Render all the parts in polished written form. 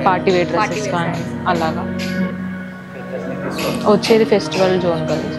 Party wear dresses కానీ అలాగా వచ్చేది ఫెస్టివల్ జోన్ కలిసి.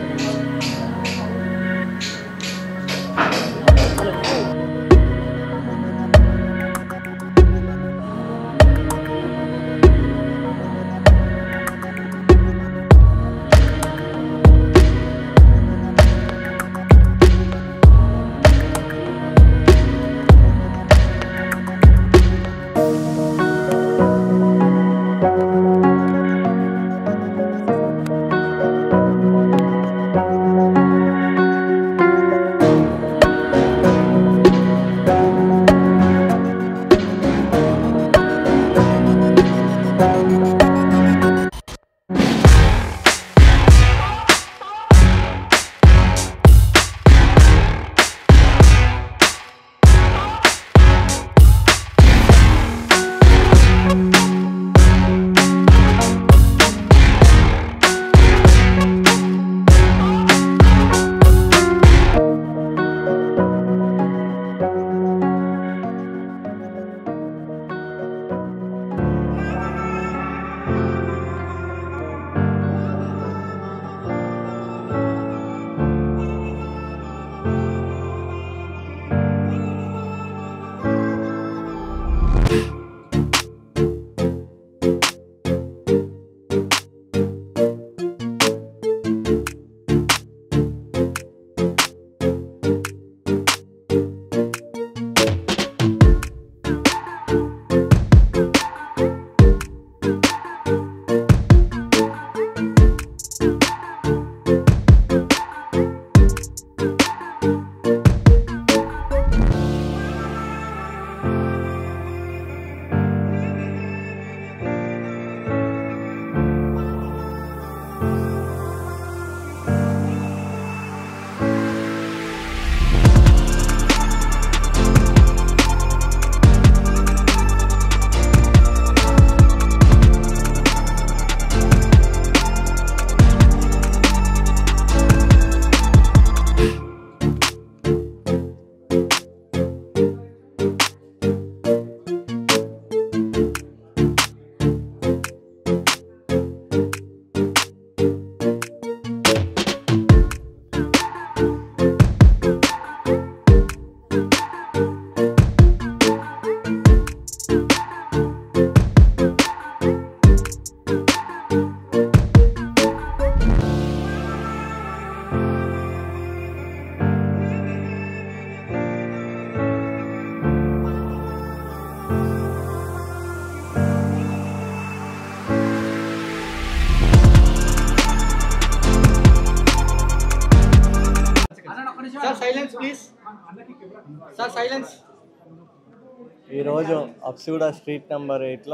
ఈరోజు Habsiguda street number 8లో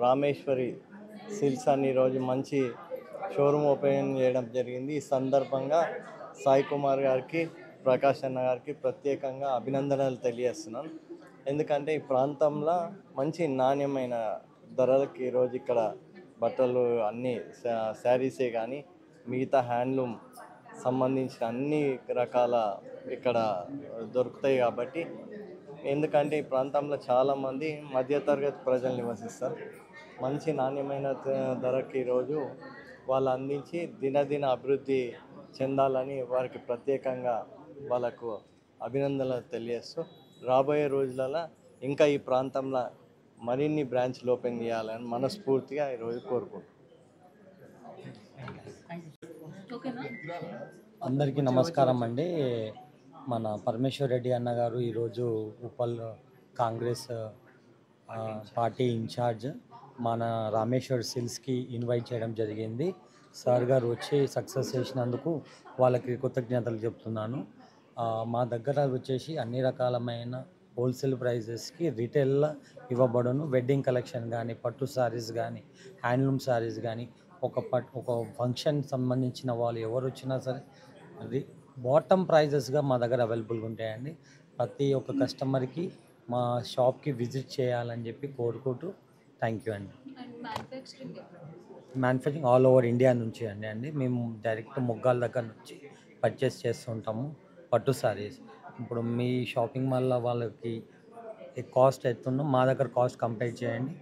Rameshwari silks అని ఈరోజు మంచి షోరూమ్ ఓపెన్ చేయడం జరిగింది. ఈ సందర్భంగా సాయి కుమార్ గారికి, ప్రకాష్ అన్న గారికి ప్రత్యేకంగా అభినందనలు తెలియజేస్తున్నాను. ఎందుకంటే ఈ ప్రాంతంలో మంచి నాణ్యమైన ధరలకి ఈరోజు ఇక్కడ బట్టలు అన్నీ శారీసే కానీ మిగతా హ్యాండ్లూమ్ సంబంధించిన అన్ని రకాల ఇక్కడ దొరుకుతాయి. కాబట్టి ఎందుకంటే ఈ ప్రాంతంలో చాలామంది మధ్యతరగతి ప్రజలు నివసిస్తారు. మంచి నాణ్యమైన ధరకి ఈరోజు వాళ్ళు అందించి దినదిన అభివృద్ధి చెందాలని వారికి ప్రత్యేకంగా వాళ్ళకు అభినందనలు తెలియజేస్తూ రాబోయే రోజులలో ఇంకా ఈ ప్రాంతంలో మరిన్ని బ్రాంచ్లు ఓపెన్ చేయాలని మనస్ఫూర్తిగా ఈరోజు కోరుకుంటున్నాను. అందరికీ నమస్కారం అండి. మన పరమేశ్వర్ రెడ్డి అన్న గారు ఈరోజు ఉప్పల్ కాంగ్రెస్ పార్టీ ఇన్ఛార్జ్ మన రామేశ్వర్ సిల్క్స్కి ఇన్వైట్ చేయడం జరిగింది. సార్ గారు వచ్చి సక్సెస్ చేసినందుకు వాళ్ళకి కృతజ్ఞతలు చెప్తున్నాను. మా దగ్గర వచ్చేసి అన్ని రకాలమైన హోల్సేల్ ప్రైజెస్కి రిటైల్లో ఇవ్వబడును. వెడ్డింగ్ కలెక్షన్ కానీ, పట్టు శారీస్ కానీ, హ్యాండ్లూమ్ శారీస్ కానీ, ఒక ఫంక్షన్ సంబంధించిన వాళ్ళు ఎవరు వచ్చినా సరే బాటమ్ ప్రైజెస్గా మా దగ్గర అవైలబుల్గా ఉంటాయండి. ప్రతి ఒక్క కస్టమర్కి మా షాప్కి విజిట్ చేయాలని చెప్పి కోరుకుంటూ థ్యాంక్ యూ అండి. మ్యానుఫ్యాక్చరింగ్ ఆల్ ఓవర్ ఇండియా నుంచి అండి. మేము డైరెక్ట్ మొగ్గాల దగ్గర నుంచి పర్చేస్ చేస్తుంటాము పట్టు శారీస్. ఇప్పుడు మీ షాపింగ్ మాల్లో వాళ్ళకి కాస్ట్ ఎత్తుందో మా దగ్గర కాస్ట్ కంపేర్ చేయండి.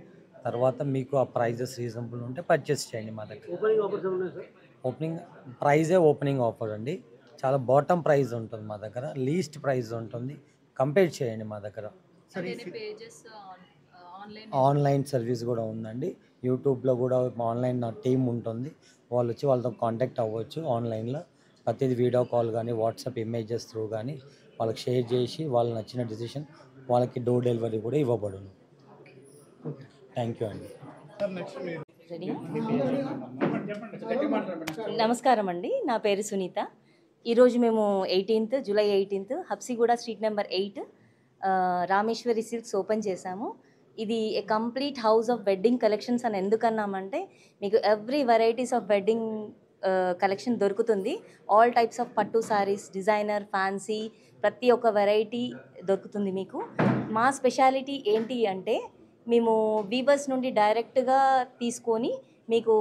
తర్వాత మీకు ఆ ప్రైజెస్ రీజనబుల్ ఉంటే పర్చేస్ చేయండి మా దగ్గర. ఓపెనింగ్ ఆఫర్ అండి. చాలా బాటమ్ ప్రైస్ ఉంటుంది మా దగ్గర, లీస్ట్ ప్రైస్ ఉంటుంది. కంపేర్ చేయండి మా దగ్గర. ఆన్లైన్ సర్వీస్ కూడా ఉందండి. యూట్యూబ్లో కూడా ఆన్లైన్ టీమ్ ఉంటుంది. వాళ్ళు వచ్చి వాళ్ళతో కాంటాక్ట్ అవ్వచ్చు ఆన్లైన్లో. ప్రతిదీ వీడియో కాల్ కానీ వాట్సాప్ ఇమేజెస్ త్రూ కానీ వాళ్ళకి షేర్ చేసి వాళ్ళకి నచ్చిన డిసిషన్ వాళ్ళకి డోర్ డెలివరీ కూడా ఇవ్వబడును. థ్యాంక్ యూ అండి. నమస్కారం అండి, నా పేరు సునీత. ఈరోజు మేము July 18 Habsiguda street number 8 Rameshwari silks open చేశాము. ఇది ఏ complete house of wedding collections అని ఎందుకన్నామంటే మీకు every varieties of wedding collection దొరుకుతుంది. ఆల్ టైప్స్ ఆఫ్ పట్టు శారీస్, డిజైనర్, ఫ్యాన్సీ, ప్రతి ఒక్క వెరైటీ దొరుకుతుంది మీకు. మా స్పెషాలిటీ ఏంటి అంటే మేము వీవర్స్ నుండి డైరెక్ట్గా తీసుకొని మీకు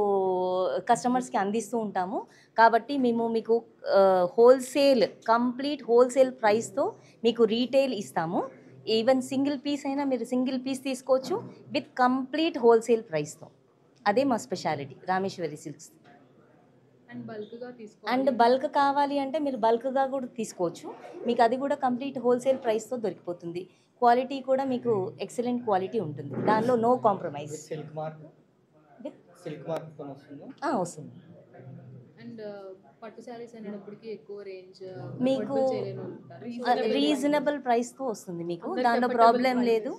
కస్టమర్స్కి అందిస్తూ ఉంటాము. కాబట్టి మేము మీకు కంప్లీట్ హోల్సేల్ ప్రైస్తో మీకు రీటైల్ ఇస్తాము. ఈవెన్ సింగిల్ పీస్ అయినా మీరు సింగిల్ పీస్ తీసుకోవచ్చు విత్ కంప్లీట్ హోల్సేల్ ప్రైస్తో. అదే మా speciality Rameshwari silks. And bulk కావాలి అంటే మీరు బల్క్గా కూడా తీసుకోవచ్చు. మీకు అది కూడా కంప్లీట్ హోల్సేల్ ప్రైస్తో దొరికిపోతుంది. క్వాలిటీ కూడా మీకు ఎక్సలెంట్ క్వాలిటీ ఉంటుంది, దానిలో నో కాంప్రమైజ్. వస్తుంది. అండ్ పట్టు శారీస్ అనేటప్పటికి ఎక్కువ రేంజ్ మీకు రీజనబుల్ ప్రైస్తో వస్తుంది. మీకు దానిలో ప్రాబ్లం లేదు,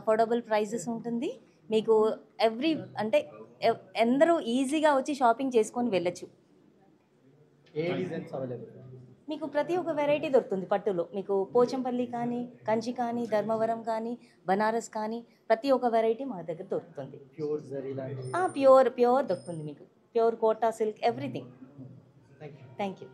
అఫోర్డబుల్ ప్రైజెస్ ఉంటుంది. మీకు అందరూ ఈజీగా వచ్చి షాపింగ్ చేసుకొని వెళ్ళచ్చు. మీకు ప్రతి ఒక్క వెరైటీ దొరుకుతుంది పట్టులో. మీకు పోచంపల్లి కానీ, కంచి కానీ, ధర్మవరం కానీ, బనారస్ కానీ ప్రతి ఒక్క వెరైటీ మా దగ్గర దొరుకుతుంది. ప్యూర్ దొరుకుతుంది మీకు. Pure Kota silk, everything. Thank you.